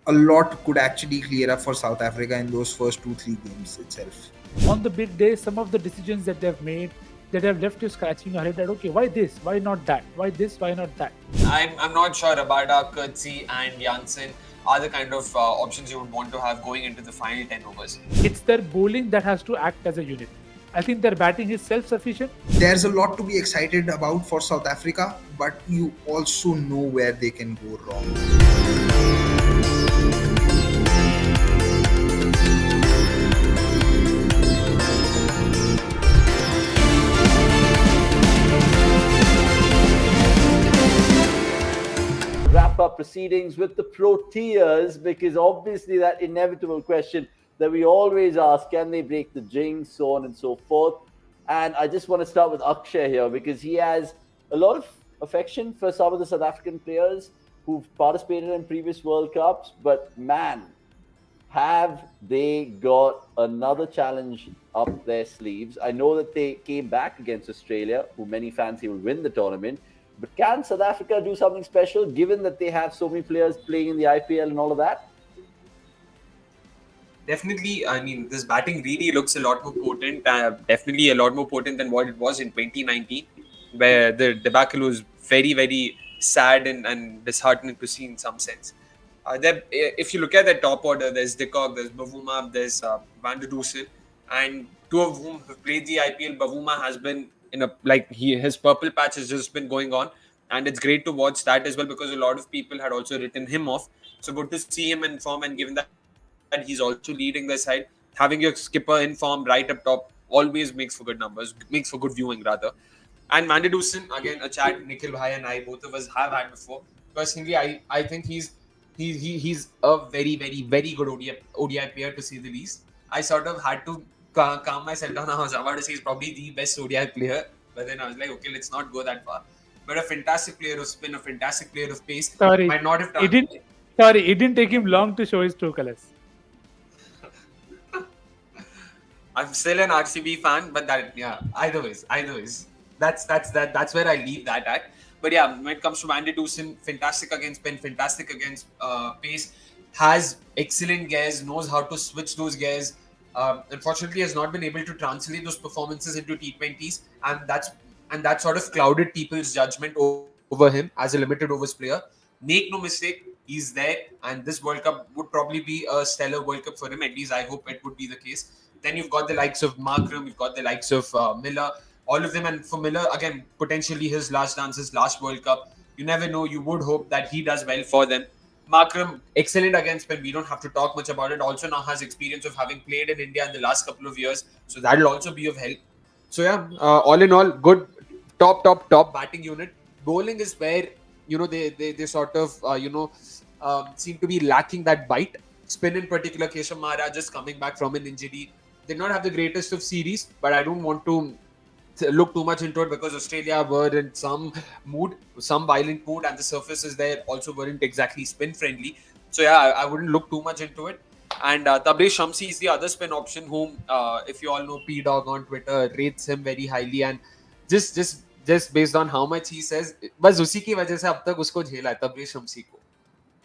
a lot could actually clear up for South Africa in those first 2-3 games itself. On the big day, some of the decisions that they've made that have left you scratching your head that, okay, why this? Why not that? Why this? Why not that? I'm not sure Rabada, Kurtzi and Janssen are the kind of options you would want to have going into the final 10 overs. It's their bowling that has to act as a unit. I think their batting is self-sufficient. There's a lot to be excited about for South Africa, but you also know where they can go wrong. Wrap up proceedings with the Proteas, because obviously that inevitable question that we always ask, can they break the jinx, so on and so forth. And I just want to start with Akshay here, because he has a lot of affection for some of the South African players who've participated in previous World Cups, but man, have they got another challenge up their sleeves. I know that they came back against Australia, who many fancy will win the tournament. But can South Africa do something special, given that they have so many players playing in the IPL and all of that? Definitely, I mean, this batting really looks a lot more potent, definitely a lot more potent than what it was in 2019, where the debacle was very, very sad and disheartening to see in some sense. If you look at the top order, there's De Kock, there's Bavuma, there's Van der Dusen, and two of whom have played the IPL. Bavuma has been his purple patch has just been going on, and it's great to watch that as well, because a lot of people had also written him off. So good to see him in form, and given that he's also leading the side, having your skipper in form right up top always makes for good numbers, makes for good viewing rather. And Van der Dusen, again, a chat Nikhil Bhai and I, both of us have had before. Personally, I think he's a very, very, very good ODI player, to say the least. I sort of had to calm myself down. I was about to say he's probably the best ODI player, but then I was like, okay, let's not go that far. But a fantastic player of spin, a fantastic player of pace. Might not have done. It didn't take him long to show his true colors. I'm still an RCB fan, but either ways, that's where I leave that at. But yeah, when it comes to Van der Dusen, fantastic against spin, fantastic against pace, has excellent gears, knows how to switch those gears. Unfortunately, has not been able to translate those performances into T20s, and that sort of clouded people's judgment over him as a limited overs player. Make no mistake, he's there, and this World Cup would probably be a stellar World Cup for him. At least I hope it would be the case. Then you've got the likes of Markram, you've got the likes of Miller, all of them. And for Miller, again, potentially his last dance, his last World Cup. You never know. You would hope that he does well for them. Markram, excellent against spin. We don't have to talk much about it. Also now has experience of having played in India in the last couple of years. So that'll also be of help. So yeah, all in all, good top batting unit. Bowling is where, they sort of, seem to be lacking that bite. Spin in particular, Keshav Maharaj just coming back from an injury. Did not have the greatest of series, but I don't want to look too much into it, because Australia were in some violent mood, and the surfaces there also weren't exactly spin friendly. So yeah, I wouldn't look too much into it. And Tabraiz Shamsi is the other spin option, whom if you all know, P-Dog on Twitter rates him very highly, and just based on how much he says, बस उसी की वजह से अब तक उसको झेला है Tabraiz Shamsi को.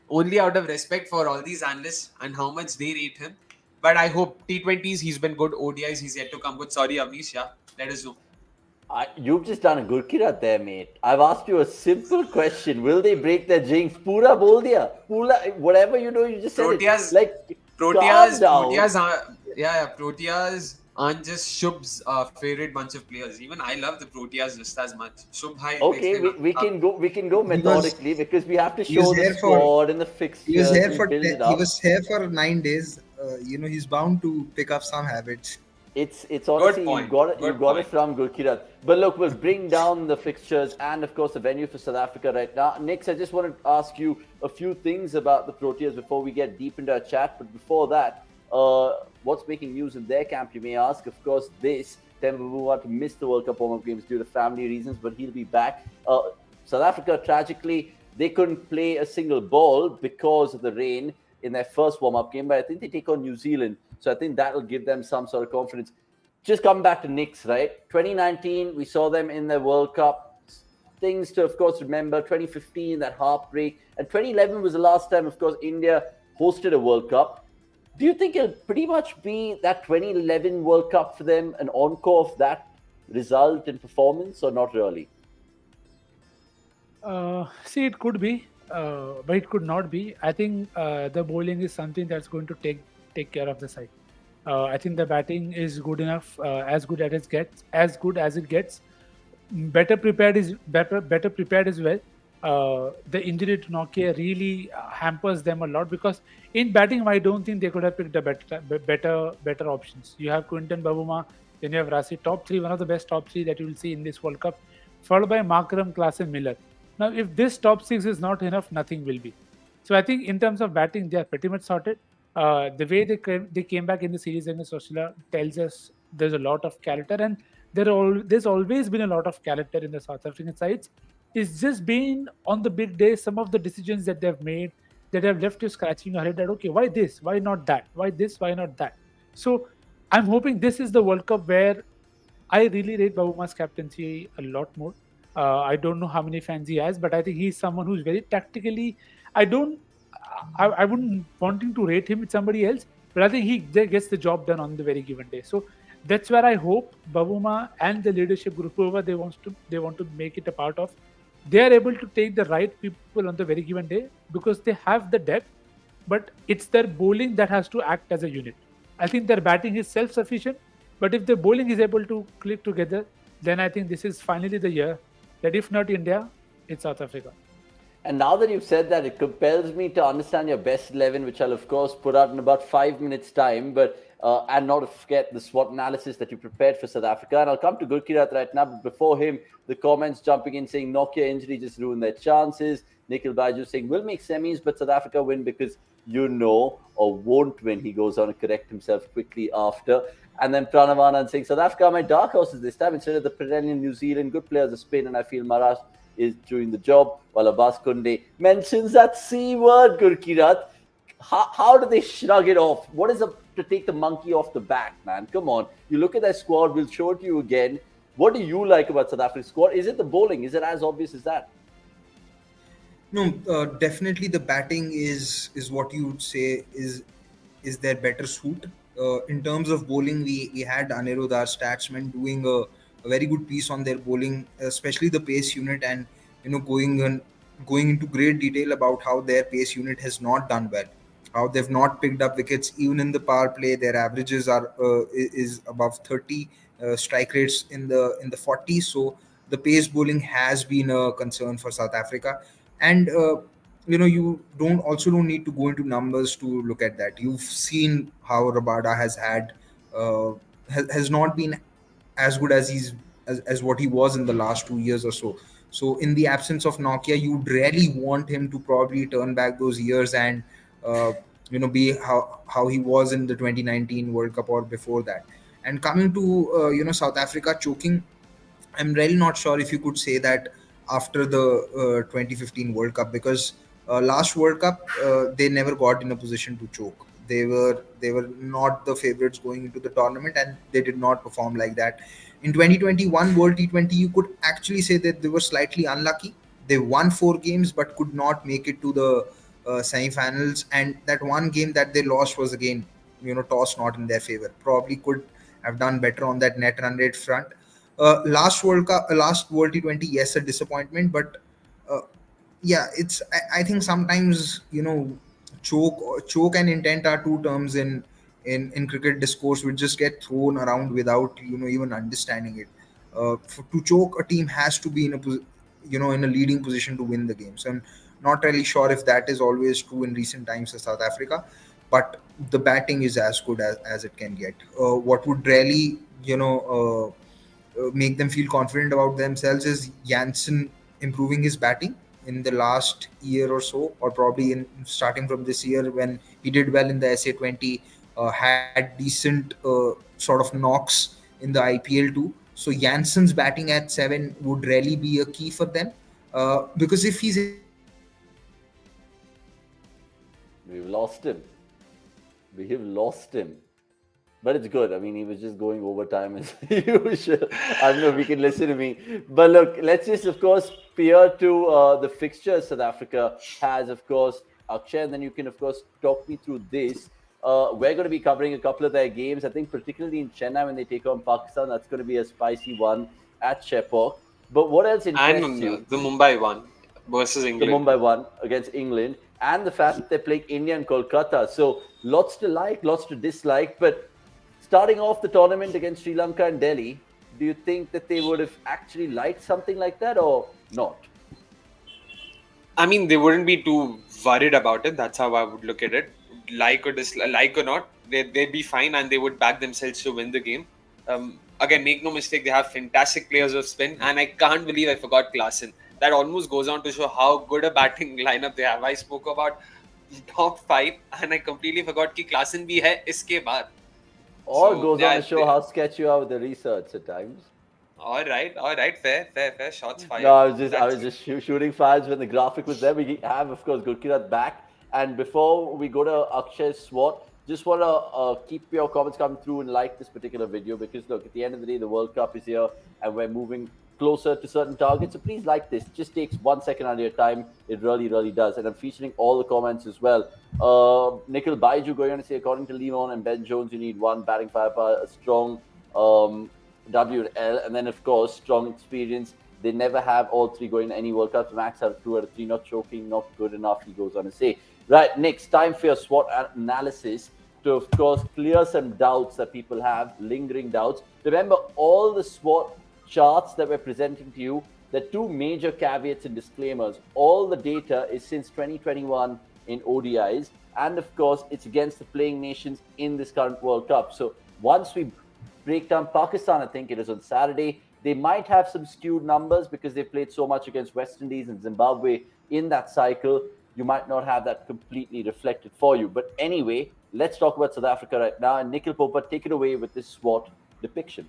Only out of respect for all these analysts and how much they rate him. But I hope T20s, he's been good. ODIs, he's yet to come good. Sorry, Avnish, let us know. You've just done a good kirat there, mate. I've asked you a simple question. Will they break their jinx? Pura bol diya. Pura, whatever you know, you just said Proteas, it. Proteas aren't just Shubh's favorite bunch of players. Even I love the Proteas just as much. Shubh Bhai. Okay, we can go methodically, because we have to show the squad and the fixtures. He was here for 9 days. He's bound to pick up some habits. It's honestly, you've got it from Gurkirat. But look, we'll bring down the fixtures and, of course, the venue for South Africa right now. Nix, I just wanted to ask you a few things about the Proteas before we get deep into our chat. But before that, what's making news in their camp, you may ask? Of course, Temba Bavuma missed the World Cup warm-up games due to family reasons, but he'll be back. South Africa, tragically, they couldn't play a single ball because of the rain in their first warm-up game, but I think they take on New Zealand. So I think that'll give them some sort of confidence. Just coming back to Knicks, right? 2019, we saw them in the World Cup. Things to, of course, remember. 2015, that heartbreak. And 2011 was the last time, of course, India hosted a World Cup. Do you think it'll pretty much be that 2011 World Cup for them, an encore of that result and performance, or not really? See, it could be, but it could not be. I think the bowling is something that's going to take care of the side. I think the batting is good enough, as good as it gets, as good as it gets. Better prepared as well. The injury to Nokia really hampers them a lot because in batting, I don't think they could have picked a better options. You have Quinton Babuma, then you have Rasi, top three, one of the best top three that you will see in this World Cup, followed by Markram, Klaas, and Miller. Now, if this top six is not enough, nothing will be. So I think in terms of batting, they are pretty much sorted. The way they came back in the series against Australia tells us there's a lot of character, and there's always been a lot of character in the South African sides. It's just been on the big day, some of the decisions that they've made that have left you scratching your head that okay, why this, why not that, why this, why not that. So I'm hoping this is the World Cup where I really rate Babuma's captaincy a lot more. I don't know how many fans he has, but I think he's someone who's very tactically. I don't. I wouldn't wanting to rate him with somebody else, but I think he gets the job done on the very given day. So that's where I hope Babuma and the leadership group, whoever they want to make it a part of, they are able to take the right people on the very given day because they have the depth, but it's their bowling that has to act as a unit. I think their batting is self-sufficient, but if the bowling is able to click together, then I think this is finally the year that if not India, it's South Africa. And now that you've said that, it compels me to understand your best 11, which I'll, of course, put out in about 5 minutes' time. But and not to forget the SWOT analysis that you prepared for South Africa. And I'll come to Gurkirat right now. But before him, the comments jumping in saying Nokia injury just ruined their chances. Nikhil Baiju saying, we'll make semis, but South Africa win because you know or won't win. He goes on to correct himself quickly after. And then Pranavanand saying, South Africa are my dark horses this time. Instead of the perennial New Zealand, good players of Spain, and I feel Maharashtra is doing the job, while Abbas Kunde mentions that C word, Gurkirat. How do they shrug it off? What is to take the monkey off the back, man? Come on. You look at that squad, we'll show it to you again. What do you like about South Africa's squad? Is it the bowling? Is it as obvious as that? No, definitely the batting is what you would say is their better suit. In terms of bowling, we had Anirudh, our statsman, doing a very good piece on their bowling, especially the pace unit, and going into great detail about how their pace unit has not done well, how they've not picked up wickets even in the power play. Their averages are is above 30, strike rates in the 40s. So the pace bowling has been a concern for South Africa, and you don't need to go into numbers to look at that. You've seen how Rabada has had has not been as good as as what he was in the last 2 years or so. So in the absence of Nokia, you'd really want him to probably turn back those years and uh, be how he was in the 2019 World Cup or before that. And coming to South Africa choking, I'm really not sure if you could say that after the 2015 World Cup, because last World Cup they never got in a position to choke. They were not the favorites going into the tournament, and they did not perform like that. In 2021 World T20, you could actually say that they were slightly unlucky. They won 4 games but could not make it to the semi-finals, and that one game that they lost was again toss not in their favor. Probably could have done better on that net run rate front. Last World Cup, last World T20, yes, a disappointment, but uh, yeah, I think sometimes choke and intent are two terms in cricket discourse which just get thrown around without even understanding it. To choke, a team has to be in a leading position to win the game. So I'm not really sure if that is always true in recent times for South Africa, but the batting is as good as it can get. What would really make them feel confident about themselves is Janssen improving his batting in the last year or so, or probably in starting from this year when he did well in the SA20, had decent sort of knocks in the IPL too. So Janssen's batting at 7 would really be a key for them, because if he's We've lost him. We have lost him. But it's good. I mean, he was just going overtime as usual. I don't know if he can listen to me. But look, let's just, of course, peer to the fixtures South Africa has, of course. Akshay, and then you can, of course, talk me through this. We're going to be covering a couple of their games. I think particularly in Chennai when they take on Pakistan, that's going to be a spicy one at Chepauk. But what else interests And you? the Mumbai one versus The England. Mumbai one against England, and the fact that they're playing India and Kolkata. So lots to like, lots to dislike. But starting off the tournament against Sri Lanka and Delhi, do you think that they would have actually liked something like that or not? I mean, they wouldn't be too worried about it. That's how I would look at it. Like or dislike, like or not, they'd be fine and they would back themselves to win the game. Again, make no mistake, they have fantastic players of spin, and I can't believe I forgot Klaasen. That almost goes on to show how good a batting lineup they have. I spoke about top 5, and I completely forgot कि Klaasen bhi hai iske baad. Or So goes on yeah, to show how sketchy you are with the research at times. all right, fair. Shots fired. No, I was just shooting fires when the graphic was there. We have, of course, Gurkirat back. And before we go to Akshay's SWOT, just want to keep your comments coming through and like this particular video because, look, at the end of the day, the World Cup is here and we're moving closer to certain targets. So please like this. It just takes 1 second out of your time. It really, really does. And I'm featuring all the comments as well. Nikhil Baiju going on to say, according to Leon and Ben Jones, you need one batting firepower, a strong W and L, and then of course strong experience. They never have all three going to any World Cups. Max have 2 out of 3, not choking, not good enough. He goes on to say. Right, next time for your SWOT analysis to of course clear some doubts that people have, lingering doubts. Remember all the SWOT charts that we're presenting to you. There are 2 major caveats and disclaimers. All the data is since 2021 in ODIs, and of course it's against the playing nations in this current World Cup. So once we break down Pakistan, I think it is on Saturday, they might have some skewed numbers because they played so much against West Indies and Zimbabwe in that cycle. You might not have that completely reflected for you. But anyway, let's talk about South Africa right now. And Nikhil Popa, take it away with this SWOT depiction.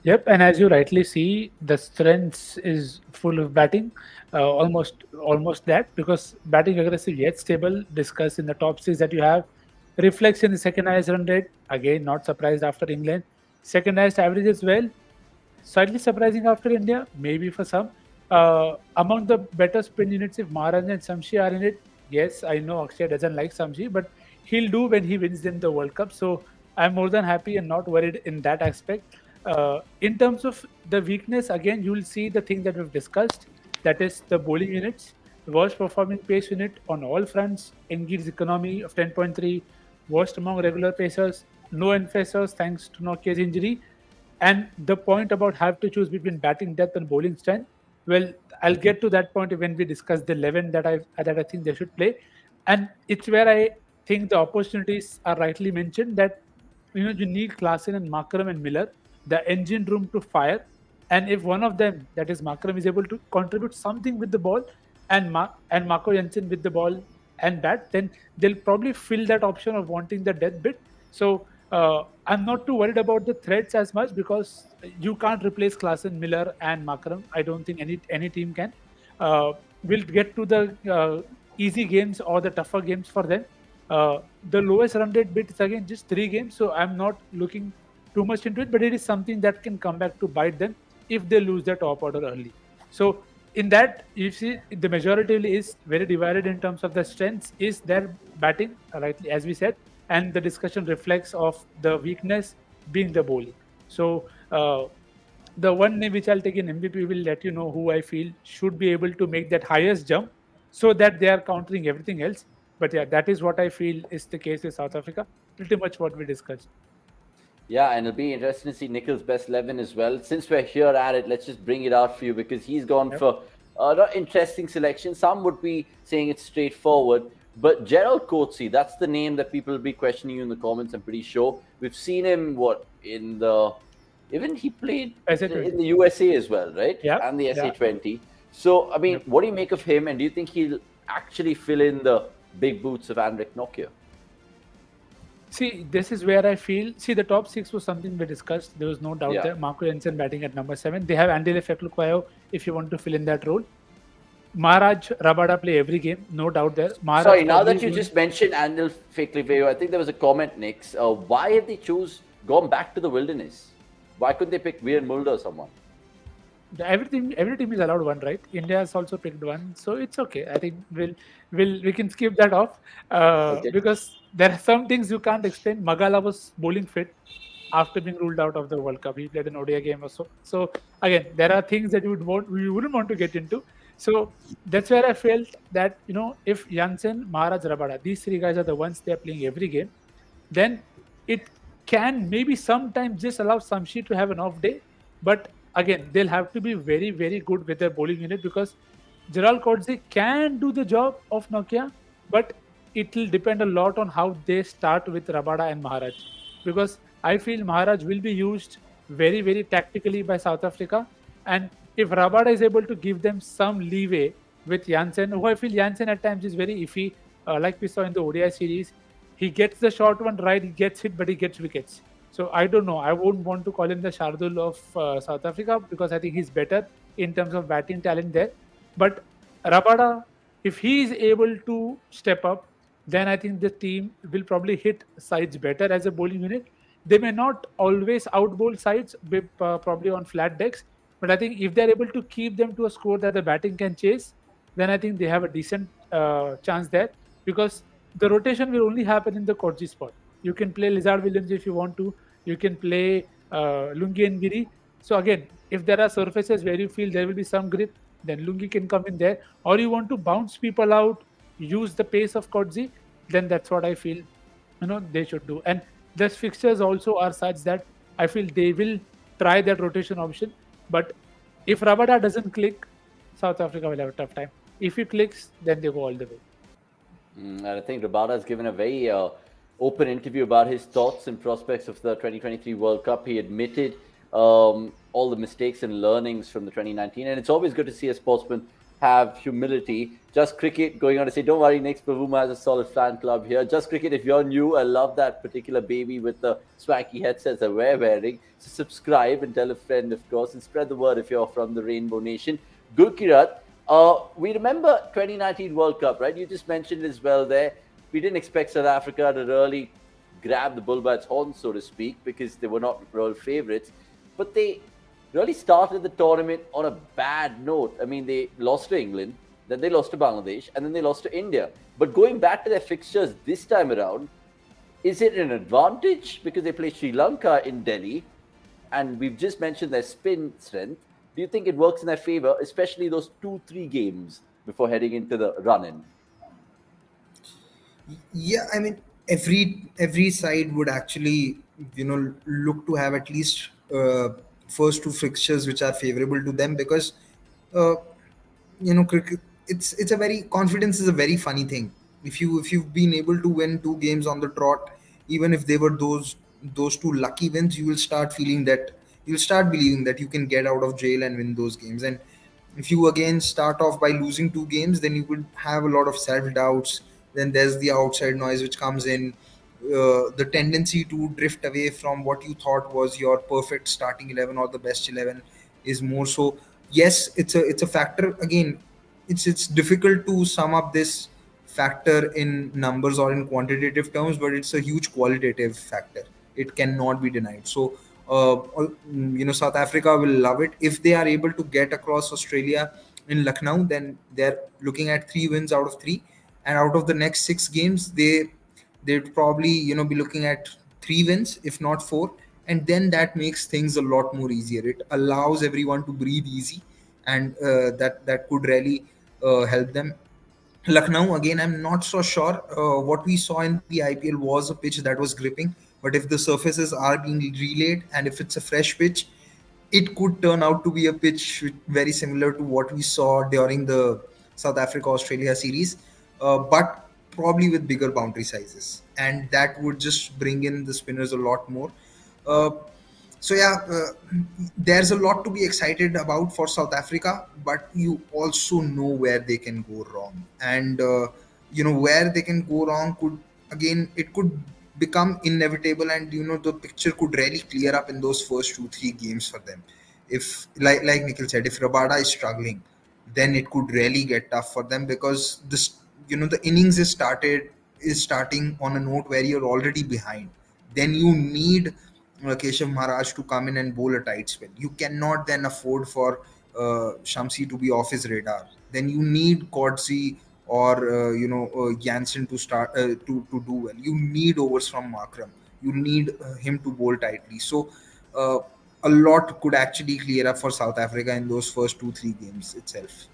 Yep, and as you rightly see, the strengths is full of batting, almost that, because batting aggressive yet stable, discussed in the top 6 that you have, reflects in the second highest run rate, again not surprised after England, second highest average as well, slightly surprising after India, maybe for some. Among the better spin units, if Maharaj and Samshi are in it, yes, I know Akshay doesn't like Samshi, but he'll do when he wins them the World Cup. So I'm more than happy and not worried in that aspect. In terms of the weakness, again, you'll see the thing that we've discussed, that is the bowling units, worst performing pace unit on all fronts, Engid's economy of 10.3, worst among regular pacers, no enforcers thanks to Nokia's injury. And the point about have to choose between batting depth and bowling strength, well, I'll get to that point when we discuss the 11 that I think they should play. And it's where I think the opportunities are rightly mentioned that you need Klaasen and Markram and Miller, the engine room to fire. And if one of them, that is Markram, is able to contribute something with the ball and Marco Jensen with the ball and bat, then they'll probably fill that option of wanting the depth bit. So I'm not too worried about the threats as much because you can't replace Klaasen, Miller, and Markram. I don't think any team can. We'll get to the easy games or the tougher games for them. The lowest run rate bit is again just 3 games, so I'm not looking too much into it, but it is something that can come back to bite them if they lose their top order early. So in that, you see the majority is very divided in terms of the strengths is their batting, rightly as we said, and the discussion reflects of the weakness being the bowling. So the one name which I'll take in MVP will let you know who I feel should be able to make that highest jump so that they are countering everything else. But yeah, that is what I feel is the case with South Africa. Pretty much what we discussed. Yeah, and it'll be interesting to see Nikhil's best 11 as well. Since we're here at it, let's just bring it out for you because he's gone for not interesting selection. Some would be saying it's straightforward. But Gerald Coetzee, that's the name that people will be questioning you in the comments, I'm pretty sure. We've seen him, even he played in the USA as well, right? Yeah. And the SA20. So, I mean, what do you make of him? And do you think he'll actually fill in the big boots of Andrik Nokia? See, this is where I feel, the top 6 was something we discussed. There was no doubt there. Marco Jensen batting at number 7. They have Andile Feklukayo if you want to fill in that role. Maharaj, Rabada play every game, no doubt there. Maharaj, sorry, now that you just mentioned Andile Feklukayo, I think there was a comment, Nix. Why have they gone back to the wilderness? Why couldn't they pick Veer Mulder or someone? every team is allowed one, right? India has also picked one, so it's okay. I think we can skip that off Okay. because there are some things you can't explain. Magala was bowling fit after being ruled out of the World Cup. He played an ODI game or so. So again, there are things that we wouldn't want to get into. So that's where I felt that, if Jansen, Maharaj, Rabada, these three guys are the ones they are playing every game, then it can maybe sometimes just allow Samshi to have an off day. But again, they'll have to be very, very good with their bowling unit because Gerald Kodze can do the job of Nokia, but it will depend a lot on how they start with Rabada and Maharaj. Because I feel Maharaj will be used very, very tactically by South Africa. And if Rabada is able to give them some leeway with Jansen, who I feel Jansen at times is very iffy, like we saw in the ODI series, he gets the short one right, he gets hit, but he gets wickets. So I don't know. I wouldn't want to call him the Shardul of South Africa because I think he's better in terms of batting talent there. But Rabada, if he is able to step up, then I think the team will probably hit sides better as a bowling unit. They may not always outbowl sides, probably on flat decks, but I think if they're able to keep them to a score that the batting can chase, then I think they have a decent chance there because the rotation will only happen in the Kodji spot. You can play Lizard Williams if you want to. You can play Lungi and Giri. So again, if there are surfaces where you feel there will be some grip, then Lungi can come in there. Or you want to bounce people out, use the pace of Kodzi, then that's what I feel they should do. And the fixtures also are such that I feel they will try that rotation option. But if Rabada doesn't click, South Africa will have a tough time. If he clicks, then they go all the way. And I think Rabada has given a very open interview about his thoughts and prospects of the 2023 World Cup. He admitted all the mistakes and learnings from the 2019, and it's always good to see a sportsman have humility. Just Cricket going on to say, don't worry, Nick Pavuma has a solid fan club here. Just Cricket, if you're new, I love that particular baby with the swanky headsets that we're wearing. So subscribe and tell a friend, of course, and spread the word if you're from the Rainbow Nation. Gurkirat, we remember 2019 World Cup, right? You just mentioned as well there. We didn't expect South Africa to really grab the bull by its horns, so to speak, because they were not real favourites. But they really started the tournament on a bad note. I mean, they lost to England, then they lost to Bangladesh, and then they lost to India. But going back to their fixtures this time around, is it an advantage because they play Sri Lanka in Delhi, and we've just mentioned their spin strength? Do you think it works in their favor, especially those 2-3 games before heading into the run-in? Yeah, I mean, every side would actually look to have at least first two fixtures which are favorable to them because uh, cricket, it's a very confidence is a very funny thing. If you've been able to win two games on the trot, even if they were those two lucky wins, you'll start believing that you can get out of jail and win those games. And if you again start off by losing two games, then you would have a lot of self doubts. Then there's the outside noise which comes in, the tendency to drift away from what you thought was your perfect starting 11 or the best 11 is more so. Yes, it's a factor. Again, it's difficult to sum up this factor in numbers or in quantitative terms, but it's a huge qualitative factor. It cannot be denied. So South Africa will love it if they are able to get across Australia in Lucknow. Then they're looking at 3 wins out of 3, and out of the next 6 games, they'd probably be looking at 3 wins, if not 4, and then that makes things a lot more easier. It allows everyone to breathe easy, and that could really help them. Lucknow, again, I'm not so sure. What we saw in the IPL was a pitch that was gripping, but if the surfaces are being relayed and if it's a fresh pitch, it could turn out to be a pitch very similar to what we saw during the South Africa Australia series, but probably with bigger boundary sizes, and that would just bring in the spinners a lot more. Uh, so yeah, there's a lot to be excited about for South Africa, but you also know where they can go wrong, and where they can go wrong could, again, it could become inevitable, and the picture could really clear up in those first 2-3 games for them. If, like Nikhil said, if Rabada is struggling, then it could really get tough for them because this the innings is starting on a note where you're already behind. Then you need Keshav Maharaj to come in and bowl a tight spell. You cannot then afford for Shamsi to be off his radar. Then you need Kodzi or Jansen to start to do well. You need overs from Makram. You need him to bowl tightly. So uh, a lot could actually clear up for South Africa in those first 2-3 games itself.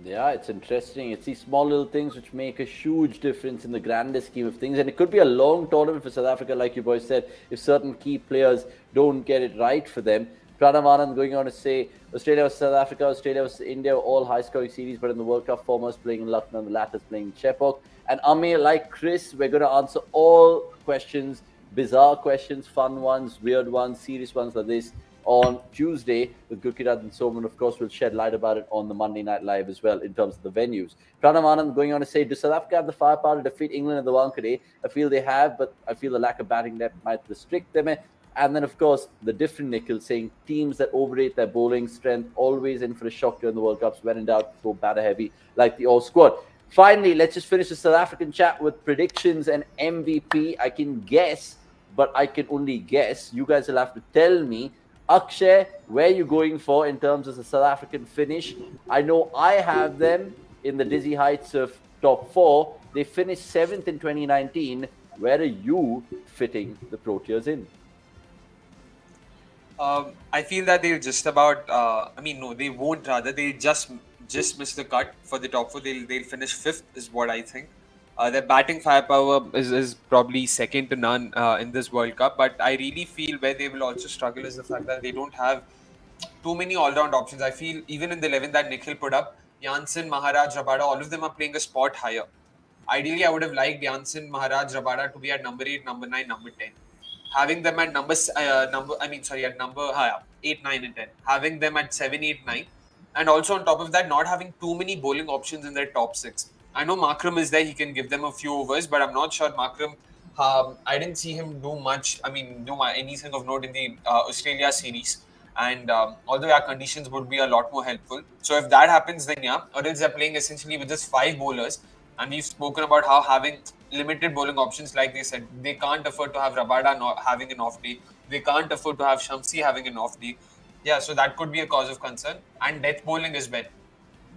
Yeah, it's interesting. It's these small little things which make a huge difference in the grander scheme of things. And it could be a long tournament for South Africa, like you boys said, if certain key players don't get it right for them. Pranav Anand going on to say Australia versus South Africa, Australia versus India, all high scoring series, but in the World Cup, formers playing in Lucknow, the latter's playing in Chepauk. And Ame, like Chris, we're going to answer all questions, bizarre questions, fun ones, weird ones, serious ones like this on Tuesday with Gurkirat and Soman. Of course, we'll shed light about it on the Monday Night Live as well in terms of the venues. Pranav Anand going on to say, do South Africa have the firepower to defeat England in the Wankhede? I feel they have, but I feel the lack of batting depth might restrict them. And then, of course, the different Nikhil saying teams that overrate their bowling strength always in for a shock during the World Cups. When in doubt, throw batter heavy like the All squad. Finally, let's just finish the South African chat with predictions and MVP. I can guess, but I can only guess. You guys will have to tell me. Akshay, where are you going for in terms of the South African finish? I know I have them in the dizzy heights of top 4. They finished 7th in 2019. Where are you fitting the Proteas in? I feel that they'll just about. No, they won't. Rather, they just miss the cut for the top 4. They'll finish 5th, is what I think. Their batting firepower is probably second to none in this World Cup. But I really feel where they will also struggle is the fact that they don't have too many all-round options. I feel even in the 11 that Nikhil put up, Jansen, Maharaj, Rabada, all of them are playing a spot higher. Ideally, I would have liked Jansen, Maharaj, Rabada to be at number 8, number 9, number 10. Having them at at number 8, 9, and 10. Having them at 7, 8, 9. And also on top of that, not having too many bowling options in their top 6. I know Makram is there, he can give them a few overs, but I'm not sure Makram, I didn't see him do much, do anything of note in the Australia series. And although our conditions would be a lot more helpful. So if that happens, then yeah, or else they're playing essentially with just 5 bowlers. And we've spoken about how having limited bowling options, like they said, they can't afford to have Rabada not having an off day. They can't afford to have Shamsi having an off day. Yeah, so that could be a cause of concern. And death bowling as well.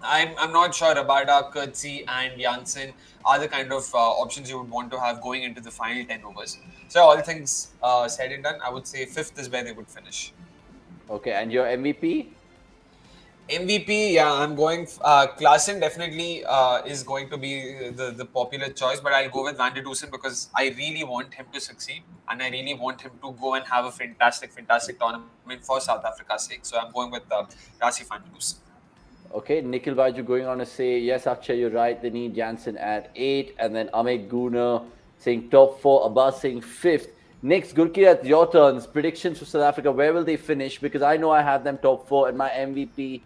I'm not sure Rabada, Kurtzi, and Jansen are the kind of options you would want to have going into the final 10 overs. So all things said and done, I would say 5th is where they would finish. Okay, and your MVP? MVP, yeah, I'm going. Klaasen definitely is going to be the popular choice, but I'll go with Van der Dusen because I really want him to succeed and I really want him to go and have a fantastic tournament for South Africa's sake. So I'm going with Rassie Van der Dusen. Okay, Nikhil Baju going on to say, yes, Akshay, you're right. They need Jansen at 8. And then Amit Gooner saying top 4, Abbas saying 5th. Next, Gurkirat, your turns. Predictions for South Africa. Where will they finish? Because I know I have them top 4 and my MVP.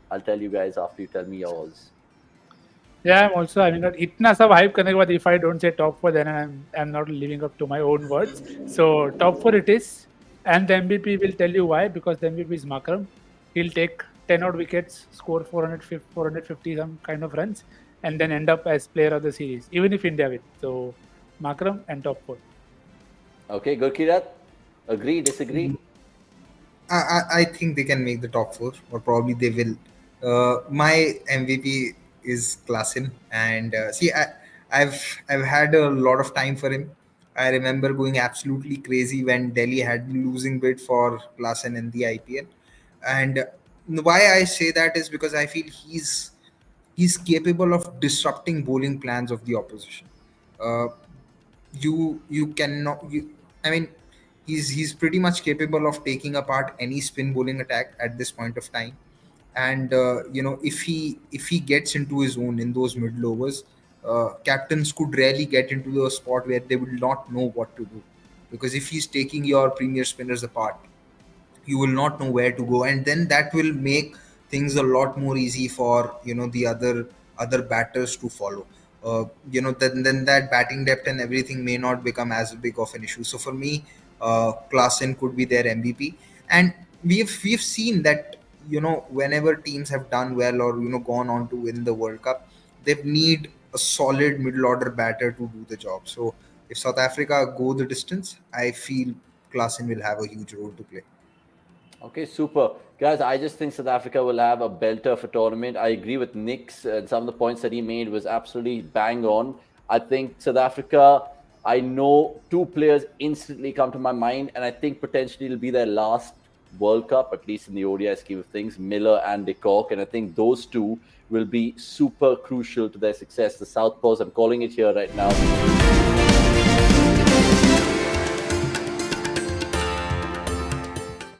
I'll tell you guys after you tell me yours. Yeah, I'm also having that. Itna sab hype karne ke baad, if I don't say top 4, then I'm not living up to my own words. So top 4 it is, and the MVP will tell you why. Because the MVP is Makram. He'll take 10 odd wickets, score 450 some kind of runs, and then end up as player of the series, even if India win. So Makram and top 4. Okay, Gurkirat, agree, disagree? I think they can make the top 4, or probably they will. My MVP is Klaasen, and I've had a lot of time for him. I remember going absolutely crazy when Delhi had losing bid for Klaasen in the IPL, and why I say that is because I feel he's capable of disrupting bowling plans of the opposition. Uh, you cannot you I mean he's pretty much capable of taking apart any spin bowling attack at this point of time. And if he gets into his own in those middle overs, captains could rarely get into the spot where they will not know what to do, because if he's taking your premier spinners apart, you will not know where to go, and then that will make things a lot more easy for the other batters to follow. Then that batting depth and everything may not become as big of an issue. So for me, Klaasen could be their MVP. And we've seen that whenever teams have done well or gone on to win the World Cup, they need a solid middle order batter to do the job. So if South Africa go the distance, I feel Klaasen will have a huge role to play. Okay, super. Guys, I just think South Africa will have a belter of a tournament. I agree with Nick's and some of the points that he made was absolutely bang on. I think South Africa, I know two players instantly come to my mind, and I think potentially it'll be their last World Cup, at least in the ODI scheme of things, Miller and de Kock. And I think those two will be super crucial to their success. The Southpaws, I'm calling it here right now.